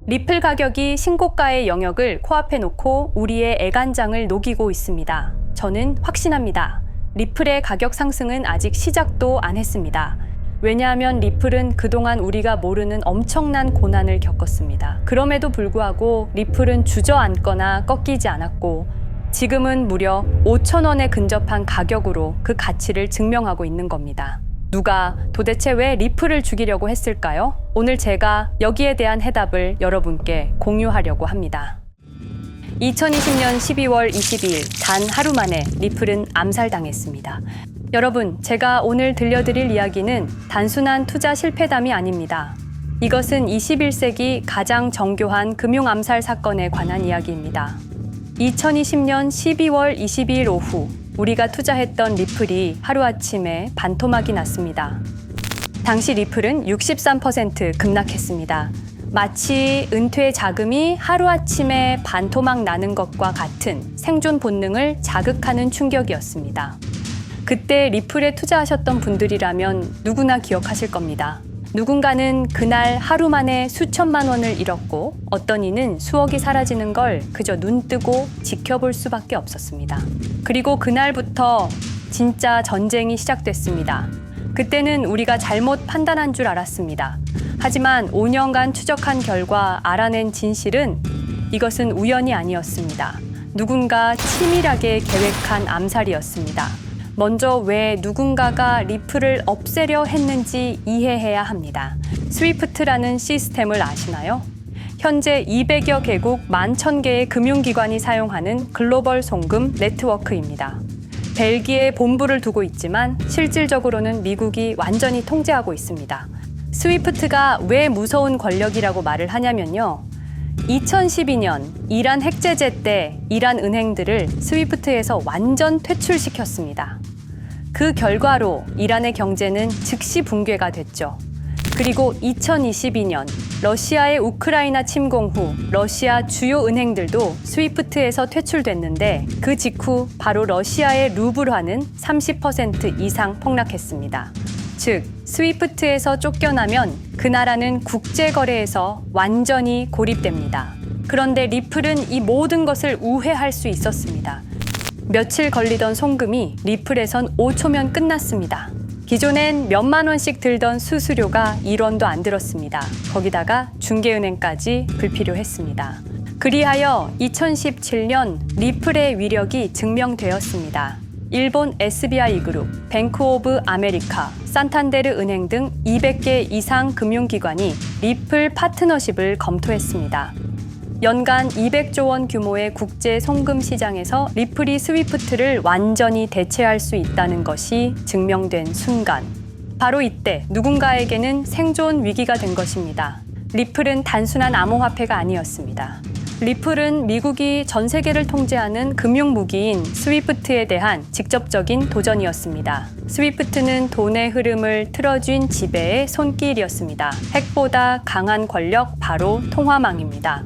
리플 가격이 신고가의 영역을 코앞에 놓고 우리의 애간장을 녹이고 있습니다. 저는 확신합니다. 리플의 가격 상승은 아직 시작도 안 했습니다. 왜냐하면 리플은 그동안 우리가 모르는 엄청난 고난을 겪었습니다. 그럼에도 불구하고 리플은 주저앉거나 꺾이지 않았고 지금은 무려 5,000원에 근접한 가격으로 그 가치를 증명하고 있는 겁니다. 누가 도대체 왜 리플을 죽이려고 했을까요? 오늘 제가 여기에 대한 해답을 여러분께 공유하려고 합니다. 2020년 12월 22일 단 하루 만에 리플은 암살당했습니다. 여러분, 제가 오늘 들려드릴 이야기는 단순한 투자 실패담이 아닙니다. 이것은 21세기 가장 정교한 금융 암살 사건에 관한 이야기입니다. 2020년 12월 22일 오후 우리가 투자했던 리플이 하루아침에 반토막이 났습니다. 당시 리플은 63% 급락했습니다. 마치 은퇴 자금이 하루아침에 반토막 나는 것과 같은 생존 본능을 자극하는 충격이었습니다. 그때 리플에 투자하셨던 분들이라면 누구나 기억하실 겁니다. 누군가는 그날 하루 만에 수천만 원을 잃었고 어떤 이는 수억이 사라지는 걸 그저 눈 뜨고 지켜볼 수밖에 없었습니다. 그리고 그날부터 진짜 전쟁이 시작됐습니다. 그때는 우리가 잘못 판단한 줄 알았습니다. 하지만 5년간 추적한 결과 알아낸 진실은 이것은 우연이 아니었습니다. 누군가 치밀하게 계획한 암살이었습니다. 먼저 왜 누군가가 리플을 없애려 했는지 이해해야 합니다. 스위프트라는 시스템을 아시나요? 현재 200여 개국 11,000개의 금융기관이 사용하는 글로벌 송금 네트워크입니다. 벨기에에 본부를 두고 있지만 실질적으로는 미국이 완전히 통제하고 있습니다. 스위프트가 왜 무서운 권력이라고 말을 하냐면요. 2012년 이란 핵제재 때 이란 은행들을 스위프트에서 완전 퇴출시켰습니다. 그 결과로 이란의 경제는 즉시 붕괴가 됐죠. 그리고 2022년 러시아의 우크라이나 침공 후 러시아 주요 은행들도 스위프트에서 퇴출됐는데 그 직후 바로 러시아의 루블화는 30% 이상 폭락했습니다. 즉, 스위프트에서 쫓겨나면 그 나라는 국제거래에서 완전히 고립됩니다. 그런데 리플은 이 모든 것을 우회할 수 있었습니다. 며칠 걸리던 송금이 리플에선 5초면 끝났습니다. 기존엔 몇만 원씩 들던 수수료가 1원도 안 들었습니다. 거기다가 중개은행까지 불필요했습니다. 그리하여 2017년 리플의 위력이 증명되었습니다. 일본 SBI 그룹, 뱅크 오브 아메리카, 산탄데르 은행 등 200개 이상 금융기관이 리플 파트너십을 검토했습니다. 연간 200조 원 규모의 국제 송금 시장에서 리플이 스위프트를 완전히 대체할 수 있다는 것이 증명된 순간, 바로 이때 누군가에게는 생존 위기가 된 것입니다. 리플은 단순한 암호화폐가 아니었습니다. 리플은 미국이 전 세계를 통제하는 금융무기인 스위프트에 대한 직접적인 도전이었습니다. 스위프트는 돈의 흐름을 틀어쥔 지배의 손길이었습니다. 핵보다 강한 권력, 바로 통화망입니다.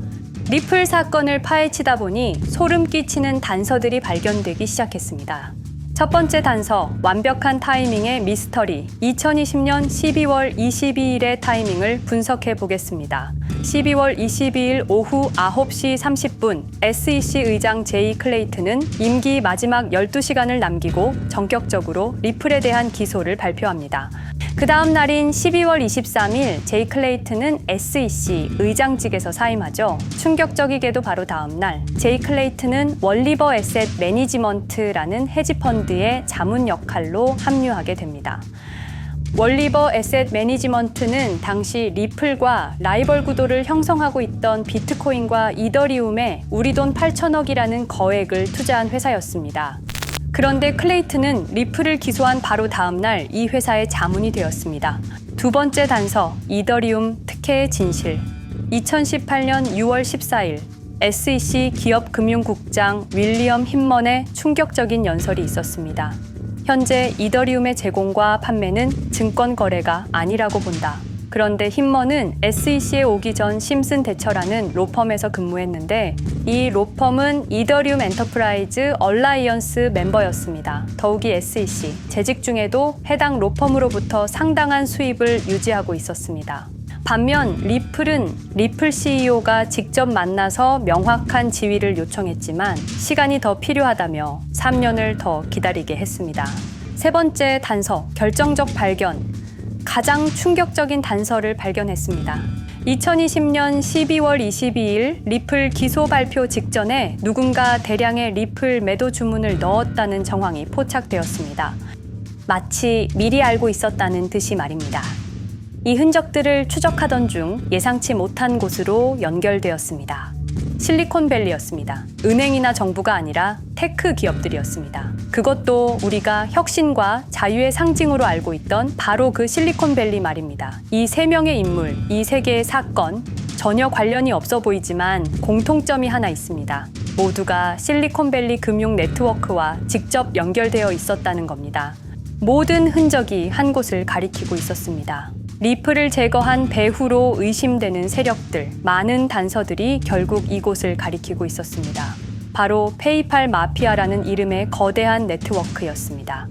리플 사건을 파헤치다 보니 소름 끼치는 단서들이 발견되기 시작했습니다. 첫 번째 단서, 완벽한 타이밍의 미스터리. 2020년 12월 22일의 타이밍을 분석해 보겠습니다. 12월 22일 오후 9시 30분, SEC 의장 제이 클레이튼은 임기 마지막 12시간을 남기고 전격적으로 리플에 대한 기소를 발표합니다. 그 다음 날인 12월 23일, 제이 클레이튼은 SEC 의장직에서 사임하죠. 충격적이게도 바로 다음 날, 제이 클레이튼은 월리버 에셋 매니지먼트라는 헤지펀드의 자문 역할로 합류하게 됩니다. 월리버 에셋 매니지먼트는 당시 리플과 라이벌 구도를 형성하고 있던 비트코인과 이더리움에 우리 돈 8천억이라는 거액을 투자한 회사였습니다. 그런데 클레이튼은 리플을 기소한 바로 다음 날 이 회사의 자문이 되었습니다. 두 번째 단서, 이더리움 특혜의 진실. 2018년 6월 14일, SEC 기업금융국장 윌리엄 힌먼의 충격적인 연설이 있었습니다. 현재 이더리움의 제공과 판매는 증권 거래가 아니라고 본다. 그런데 힌먼은 SEC에 오기 전 심슨 대처라는 로펌에서 근무했는데 이 로펌은 이더리움 엔터프라이즈 얼라이언스 멤버였습니다. 더욱이 SEC, 재직 중에도 해당 로펌으로부터 상당한 수입을 유지하고 있었습니다. 반면 리플은 리플 CEO가 직접 만나서 명확한 지위를 요청했지만 시간이 더 필요하다며 3년을 더 기다리게 했습니다. 세 번째 단서, 결정적 발견. 가장 충격적인 단서를 발견했습니다. 2020년 12월 22일 리플 기소 발표 직전에 누군가 대량의 리플 매도 주문을 넣었다는 정황이 포착되었습니다. 마치 미리 알고 있었다는 듯이 말입니다. 이 흔적들을 추적하던 중 예상치 못한 곳으로 연결되었습니다. 실리콘밸리였습니다. 은행이나 정부가 아니라 테크 기업들이었습니다. 그것도 우리가 혁신과 자유의 상징으로 알고 있던 바로 그 실리콘밸리 말입니다. 이 세 명의 인물, 이 세 개의 사건, 전혀 관련이 없어 보이지만 공통점이 하나 있습니다. 모두가 실리콘밸리 금융 네트워크와 직접 연결되어 있었다는 겁니다. 모든 흔적이 한 곳을 가리키고 있었습니다. 리플을 제거한 배후로 의심되는 세력들, 많은 단서들이 결국 이곳을 가리키고 있었습니다. 바로 페이팔 마피아라는 이름의 거대한 네트워크였습니다.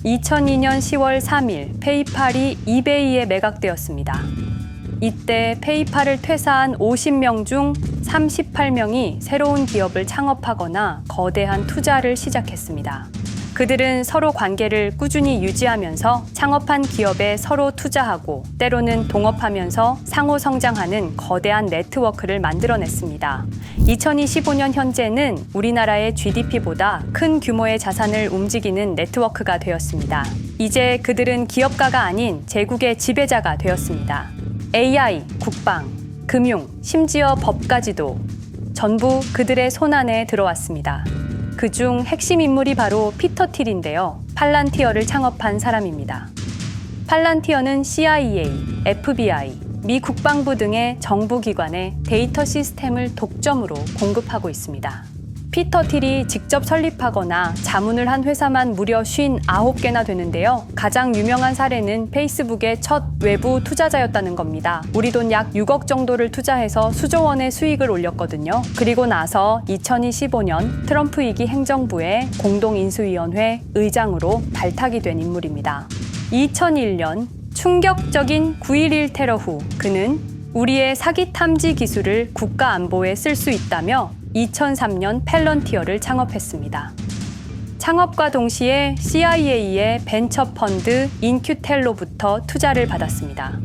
2002년 10월 3일 페이팔이 이베이에 매각되었습니다. 이때 페이팔을 퇴사한 50명 중 38명이 새로운 기업을 창업하거나 거대한 투자를 시작했습니다. 그들은 서로 관계를 꾸준히 유지하면서 창업한 기업에 서로 투자하고 때로는 동업하면서 상호 성장하는 거대한 네트워크를 만들어냈습니다. 2025년 현재는 우리나라의 GDP보다 큰 규모의 자산을 움직이는 네트워크가 되었습니다. 이제 그들은 기업가가 아닌 제국의 지배자가 되었습니다. AI, 국방, 금융, 심지어 법까지도 전부 그들의 손안에 들어왔습니다. 그중 핵심 인물이 바로 피터 틸인데요. 팔란티어를 창업한 사람입니다. 팔란티어는 CIA, FBI, 미 국방부 등의 정부기관에 데이터 시스템을 독점으로 공급하고 있습니다. 피터 틸이 직접 설립하거나 자문을 한 회사만 무려 59개나 되는데요. 가장 유명한 사례는 페이스북의 첫 외부 투자자였다는 겁니다. 우리 돈 약 6억 정도를 투자해서 수조 원의 수익을 올렸거든요. 그리고 나서 2025년 트럼프 2기 행정부의 공동인수위원회 의장으로 발탁이 된 인물입니다. 2001년 충격적인 9.11 테러 후 그는 우리의 사기 탐지 기술을 국가 안보에 쓸 수 있다며 2003년 팰런티어를 창업했습니다. 창업과 동시에 CIA의 벤처 펀드 인큐텔로부터 투자를 받았습니다.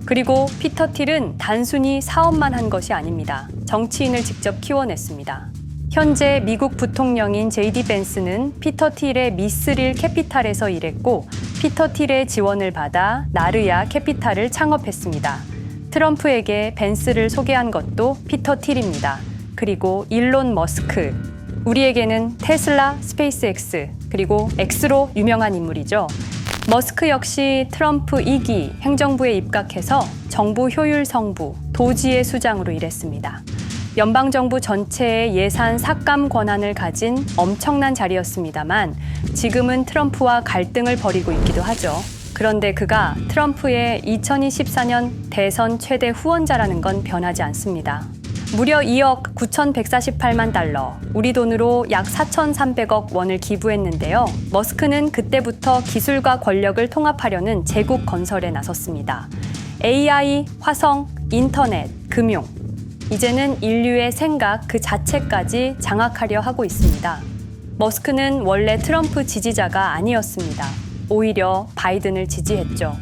그리고 피터 틸은 단순히 사업만 한 것이 아닙니다. 정치인을 직접 키워냈습니다. 현재 미국 부통령인 JD 벤스는 피터 틸의 미스릴 캐피탈에서 일했고 피터 틸의 지원을 받아 나르야 캐피탈을 창업했습니다. 트럼프에게 벤스를 소개한 것도 피터 틸입니다. 그리고 일론 머스크, 우리에게는 테슬라, 스페이스X, 그리고 X로 유명한 인물이죠. 머스크 역시 트럼프 2기 행정부에 입각해서 정부 효율 성부, 도지의 수장으로 일했습니다. 연방정부 전체의 예산 삭감 권한을 가진 엄청난 자리였습니다만 지금은 트럼프와 갈등을 벌이고 있기도 하죠. 그런데 그가 트럼프의 2024년 대선 최대 후원자라는 건 변하지 않습니다. 무려 2억 9,148만 달러, 우리 돈으로 약 4,300억 원을 기부했는데요. 머스크는 그때부터 기술과 권력을 통합하려는 제국 건설에 나섰습니다. AI, 화성, 인터넷, 금융. 이제는 인류의 생각 그 자체까지 장악하려 하고 있습니다. 머스크는 원래 트럼프 지지자가 아니었습니다. 오히려 바이든을 지지했죠.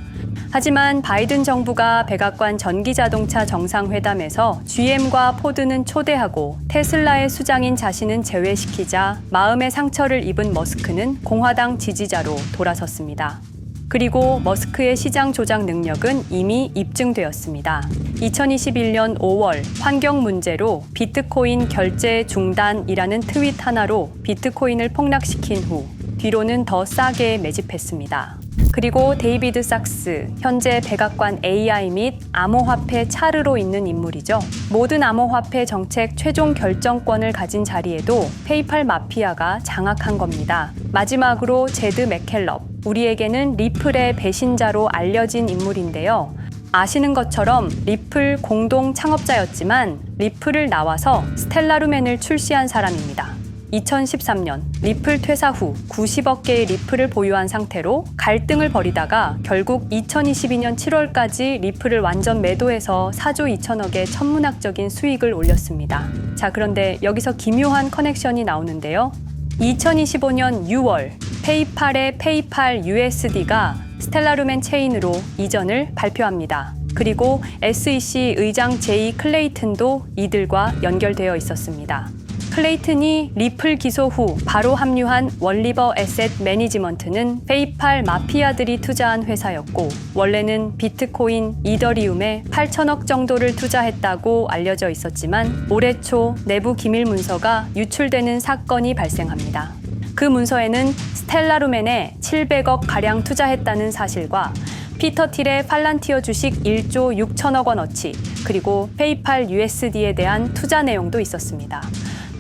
하지만 바이든 정부가 백악관 전기자동차 정상회담에서 GM과 포드는 초대하고 테슬라의 수장인 자신은 제외시키자 마음의 상처를 입은 머스크는 공화당 지지자로 돌아섰습니다. 그리고 머스크의 시장 조작 능력은 이미 입증되었습니다. 2021년 5월 환경 문제로 비트코인 결제 중단이라는 트윗 하나로 비트코인을 폭락시킨 후 뒤로는 더 싸게 매집했습니다. 그리고 데이비드 sak스, 현재 백악관 AI 및 암호화폐 차르로 있는 인물이죠. 모든 암호화폐 정책 최종 결정권을 가진 자리에도 페이팔 마피아가 장악한 겁니다. 마지막으로 제드 맥켈럽, 우리에게는 리플의 배신자로 알려진 인물인데요. 아시는 것처럼 리플 공동 창업자였지만 리플을 나와서 스텔라루멘을 출시한 사람입니다. 2013년 리플 퇴사 후 90억 개의 리플을 보유한 상태로 갈등을 벌이다가 결국 2022년 7월까지 리플을 완전 매도해서 4조 2천억의 천문학적인 수익을 올렸습니다. 자, 그런데 여기서 기묘한 커넥션이 나오는데요. 2025년 6월 페이팔의 페이팔 USD가 스텔라루멘 체인으로 이전을 발표합니다. 그리고 SEC 의장 제이 클레이튼도 이들과 연결되어 있었습니다. 클레이튼이 리플 기소 후 바로 합류한 월리버 에셋 매니지먼트는 페이팔 마피아들이 투자한 회사였고 원래는 비트코인, 이더리움에 8천억 정도를 투자했다고 알려져 있었지만 올해 초 내부 기밀 문서가 유출되는 사건이 발생합니다. 그 문서에는 스텔라루멘에 700억 가량 투자했다는 사실과 피터 틸의 팔란티어 주식 1조 6천억 원어치 그리고 페이팔 USD에 대한 투자 내용도 있었습니다.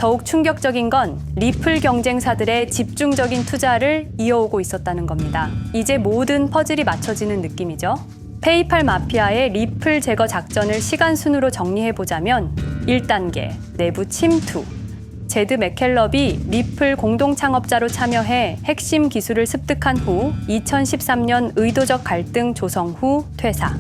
더욱 충격적인 건 리플 경쟁사들의 집중적인 투자를 이어오고 있었다는 겁니다. 이제 모든 퍼즐이 맞춰지는 느낌이죠. 페이팔 마피아의 리플 제거 작전을 시간 순으로 정리해보자면 1단계 내부 침투. 제드 맥켈럽이 리플 공동 창업자로 참여해 핵심 기술을 습득한 후 2013년 의도적 갈등 조성 후 퇴사.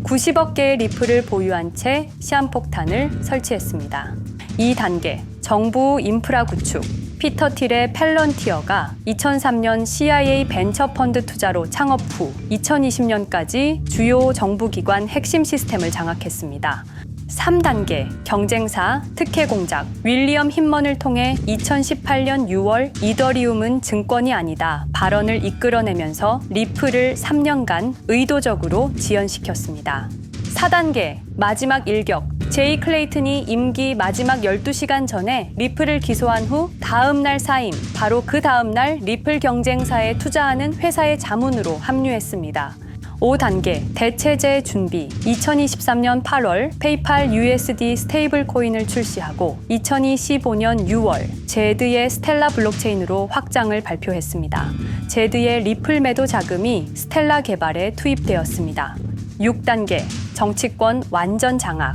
90억 개의 리플을 보유한 채 시한폭탄을 설치했습니다. 2단계 정부 인프라 구축. 피터 틸의 팰런티어가 2003년 CIA 벤처 펀드 투자로 창업 후 2020년까지 주요 정부 기관 핵심 시스템을 장악했습니다. 3단계 경쟁사 특혜 공작. 윌리엄 힌먼을 통해 2018년 6월 이더리움은 증권이 아니다 발언을 이끌어내면서 리플을 3년간 의도적으로 지연시켰습니다. 4단계 마지막 일격. 제이 클레이튼이 임기 마지막 12시간 전에 리플을 기소한 후 다음 날 사임, 바로 그 다음 날 리플 경쟁사에 투자하는 회사의 자문으로 합류했습니다. 5단계 대체제 준비. 2023년 8월 페이팔 USD 스테이블 코인을 출시하고 2025년 6월 제드의 스텔라 블록체인으로 확장을 발표했습니다. 제드의 리플 매도 자금이 스텔라 개발에 투입되었습니다. 6단계 정치권 완전 장악.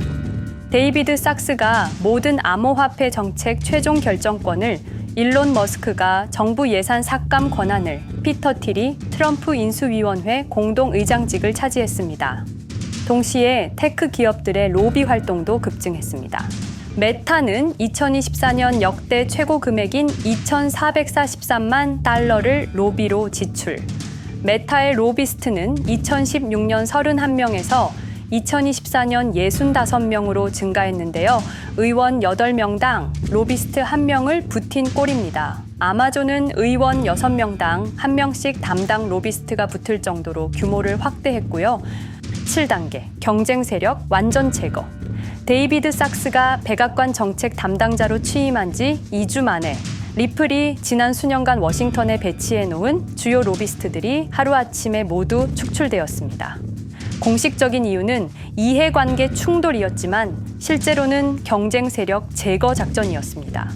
데이비드 sak스가 모든 암호화폐 정책 최종 결정권을, 일론 머스크가 정부 예산 삭감 권한을, 피터 틸이 트럼프 인수위원회 공동의장직을 차지했습니다. 동시에 테크 기업들의 로비 활동도 급증했습니다. 메타는 2024년 역대 최고 금액인 2,443만 달러를 로비로 지출. 메타의 로비스트는 2016년 31명에서 2024년 65명으로 증가했는데요. 의원 8명당 로비스트 1명을 붙인 꼴입니다. 아마존은 의원 6명당 1명씩 담당 로비스트가 붙을 정도로 규모를 확대했고요. 7단계 경쟁 세력 완전 제거. 데이비드 sak스가 백악관 정책 담당자로 취임한 지 2주 만에 리플이 지난 수년간 워싱턴에 배치해 놓은 주요 로비스트들이 하루아침에 모두 축출되었습니다. 공식적인 이유는 이해관계 충돌이었지만 실제로는 경쟁 세력 제거 작전이었습니다.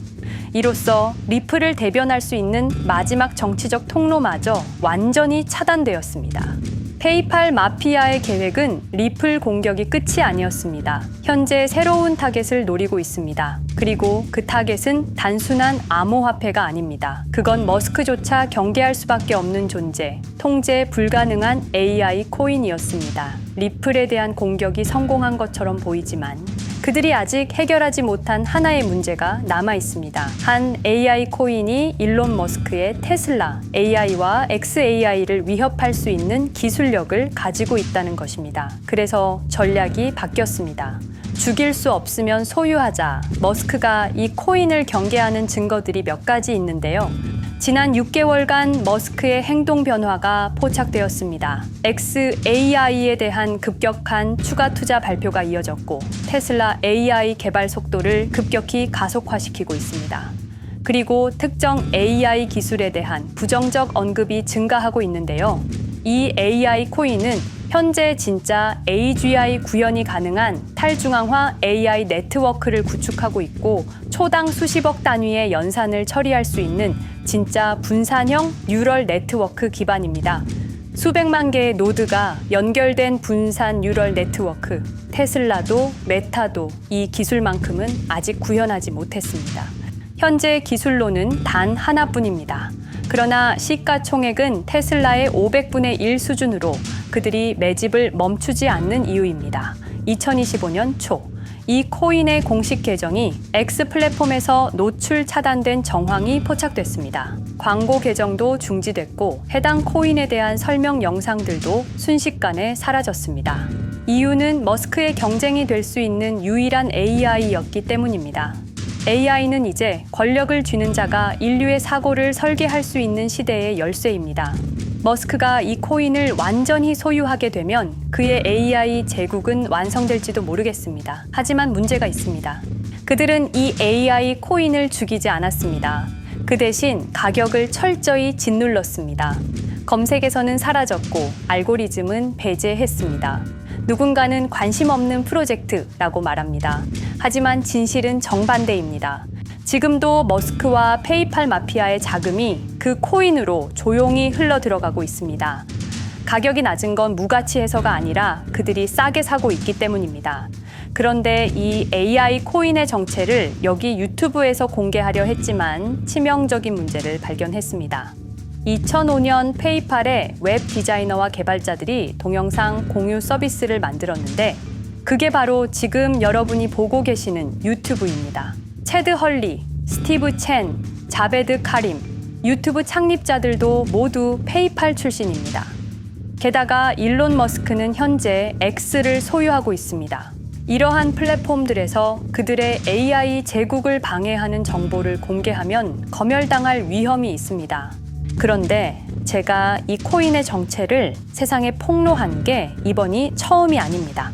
이로써 리플을 대변할 수 있는 마지막 정치적 통로마저 완전히 차단되었습니다. 페이팔 마피아의 계획은 리플 공격이 끝이 아니었습니다. 현재 새로운 타겟을 노리고 있습니다. 그리고 그 타겟은 단순한 암호화폐가 아닙니다. 그건 머스크조차 경계할 수밖에 없는 존재, 통제 불가능한 AI 코인이었습니다. 리플에 대한 공격이 성공한 것처럼 보이지만 그들이 아직 해결하지 못한 하나의 문제가 남아 있습니다. 한 AI 코인이 일론 머스크의 테슬라 AI와 XAI를 위협할 수 있는 기술력을 가지고 있다는 것입니다. 그래서 전략이 바뀌었습니다. 죽일 수 없으면 소유하자. 머스크가 이 코인을 경계하는 증거들이 몇 가지 있는데요. 지난 6개월간 머스크의 행동 변화가 포착되었습니다. XAI에 대한 급격한 추가 투자 발표가 이어졌고 테슬라 AI 개발 속도를 급격히 가속화시키고 있습니다. 그리고 특정 AI 기술에 대한 부정적 언급이 증가하고 있는데요. 이 AI 코인은 현재 진짜 AGI 구현이 가능한 탈중앙화 AI 네트워크를 구축하고 있고 초당 수십억 단위의 연산을 처리할 수 있는 진짜 분산형 뉴럴 네트워크 기반입니다. 수백만 개의 노드가 연결된 분산 뉴럴 네트워크, 테슬라도 메타도 이 기술만큼은 아직 구현하지 못했습니다. 현재 기술로는 단 하나뿐입니다. 그러나 시가총액은 테슬라의 500분의 1 수준으로 그들이 매집을 멈추지 않는 이유입니다. 2025년 초, 이 코인의 공식 계정이 X 플랫폼에서 노출 차단된 정황이 포착됐습니다. 광고 계정도 중지됐고 해당 코인에 대한 설명 영상들도 순식간에 사라졌습니다. 이유는 머스크의 경쟁이 될 수 있는 유일한 AI였기 때문입니다. AI는 이제 권력을 쥐는 자가 인류의 사고를 설계할 수 있는 시대의 열쇠입니다. 머스크가 이 코인을 완전히 소유하게 되면 그의 AI 제국은 완성될지도 모르겠습니다. 하지만 문제가 있습니다. 그들은 이 AI 코인을 죽이지 않았습니다. 그 대신 가격을 철저히 짓눌렀습니다. 검색에서는 사라졌고 알고리즘은 배제했습니다. 누군가는 관심 없는 프로젝트라고 말합니다. 하지만 진실은 정반대입니다. 지금도 머스크와 페이팔 마피아의 자금이 그 코인으로 조용히 흘러 들어가고 있습니다. 가격이 낮은 건 무가치해서가 아니라 그들이 싸게 사고 있기 때문입니다. 그런데 이 AI 코인의 정체를 여기 유튜브에서 공개하려 했지만 치명적인 문제를 발견했습니다. 2005년 페이팔의 웹 디자이너와 개발자들이 동영상 공유 서비스를 만들었는데 그게 바로 지금 여러분이 보고 계시는 유튜브입니다. 체드 헐리, 스티브 첸, 자베드 카림, 유튜브 창립자들도 모두 페이팔 출신입니다. 게다가 일론 머스크는 현재 X를 소유하고 있습니다. 이러한 플랫폼들에서 그들의 AI 제국을 방해하는 정보를 공개하면 검열당할 위험이 있습니다. 그런데 제가 이 코인의 정체를 세상에 폭로한 게 이번이 처음이 아닙니다.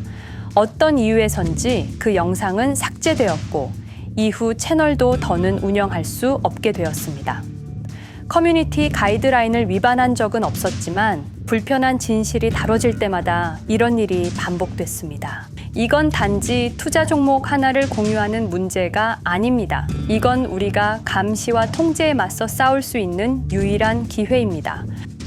어떤 이유에선지 그 영상은 삭제되었고 이후 채널도 더는 운영할 수 없게 되었습니다. 커뮤니티 가이드라인을 위반한 적은 없었지만 불편한 진실이 다뤄질 때마다 이런 일이 반복됐습니다. 이건 단지 투자 종목 하나를 공유하는 문제가 아닙니다. 이건 우리가 감시와 통제에 맞서 싸울 수 있는 유일한 기회입니다.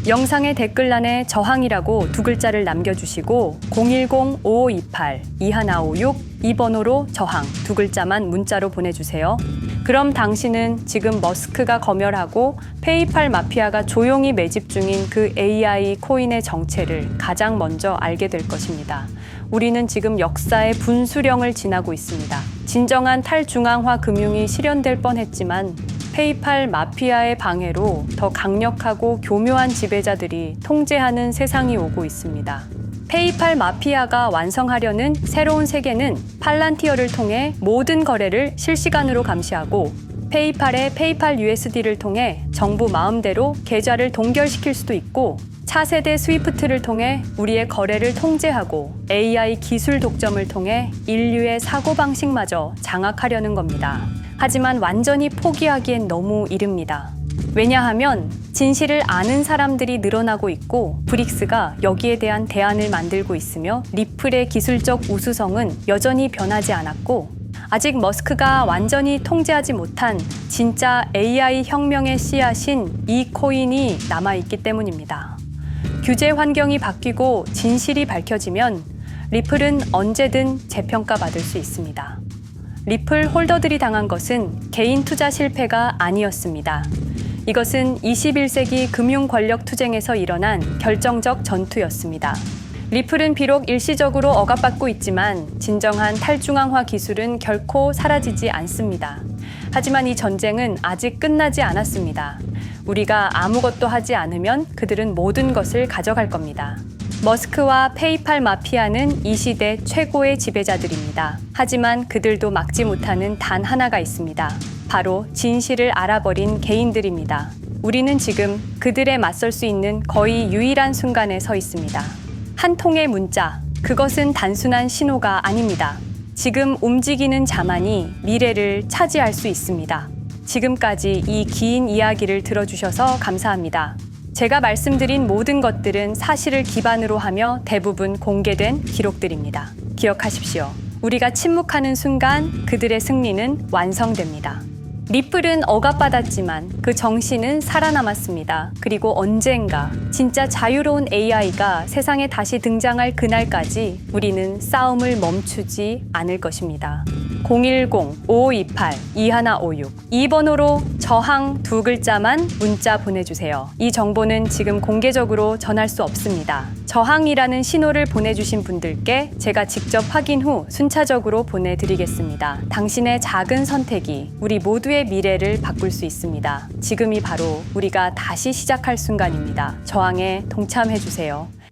영상의 댓글란에 저항이라고 두 글자를 남겨주시고 010-5528-2156 이 번호로 저항 두 글자만 문자로 보내주세요. 그럼 당신은 지금 머스크가 검열하고 페이팔 마피아가 조용히 매집 중인 그 AI 코인의 정체를 가장 먼저 알게 될 것입니다. 우리는 지금 역사의 분수령을 지나고 있습니다. 진정한 탈중앙화 금융이 실현될 뻔했지만 페이팔 마피아의 방해로 더 강력하고 교묘한 지배자들이 통제하는 세상이 오고 있습니다. 페이팔 마피아가 완성하려는 새로운 세계는 팔란티어를 통해 모든 거래를 실시간으로 감시하고 페이팔의 페이팔 USD를 통해 정부 마음대로 계좌를 동결시킬 수도 있고 차세대 스위프트를 통해 우리의 거래를 통제하고 AI 기술 독점을 통해 인류의 사고방식마저 장악하려는 겁니다. 하지만 완전히 포기하기엔 너무 이릅니다. 왜냐하면 진실을 아는 사람들이 늘어나고 있고 브릭스가 여기에 대한 대안을 만들고 있으며 리플의 기술적 우수성은 여전히 변하지 않았고 아직 머스크가 완전히 통제하지 못한 진짜 AI 혁명의 씨앗인 이 코인이 남아있기 때문입니다. 규제 환경이 바뀌고 진실이 밝혀지면 리플은 언제든 재평가받을 수 있습니다. 리플 홀더들이 당한 것은 개인 투자 실패가 아니었습니다. 이것은 21세기 금융 권력 투쟁에서 일어난 결정적 전투였습니다. 리플은 비록 일시적으로 억압받고 있지만 진정한 탈중앙화 기술은 결코 사라지지 않습니다. 하지만 이 전쟁은 아직 끝나지 않았습니다. 우리가 아무것도 하지 않으면 그들은 모든 것을 가져갈 겁니다. 머스크와 페이팔 마피아는 이 시대 최고의 지배자들입니다. 하지만 그들도 막지 못하는 단 하나가 있습니다. 바로 진실을 알아버린 개인들입니다. 우리는 지금 그들에 맞설 수 있는 거의 유일한 순간에 서 있습니다. 한 통의 문자, 그것은 단순한 신호가 아닙니다. 지금 움직이는 자만이 미래를 차지할 수 있습니다. 지금까지 이 긴 이야기를 들어주셔서 감사합니다. 제가 말씀드린 모든 것들은 사실을 기반으로 하며 대부분 공개된 기록들입니다. 기억하십시오. 우리가 침묵하는 순간 그들의 승리는 완성됩니다. 리플은 억압받았지만 그 정신은 살아남았습니다. 그리고 언젠가 진짜 자유로운 AI가 세상에 다시 등장할 그날까지 우리는 싸움을 멈추지 않을 것입니다. 010-5528-2156 이 번호로 저항 두 글자만 문자 보내주세요. 이 정보는 지금 공개적으로 전할 수 없습니다. 저항이라는 신호를 보내주신 분들께 제가 직접 확인 후 순차적으로 보내드리겠습니다. 당신의 작은 선택이 우리 모두의 미래를 바꿀 수 있습니다. 지금이 바로 우리가 다시 시작할 순간입니다. 저항에 동참해주세요.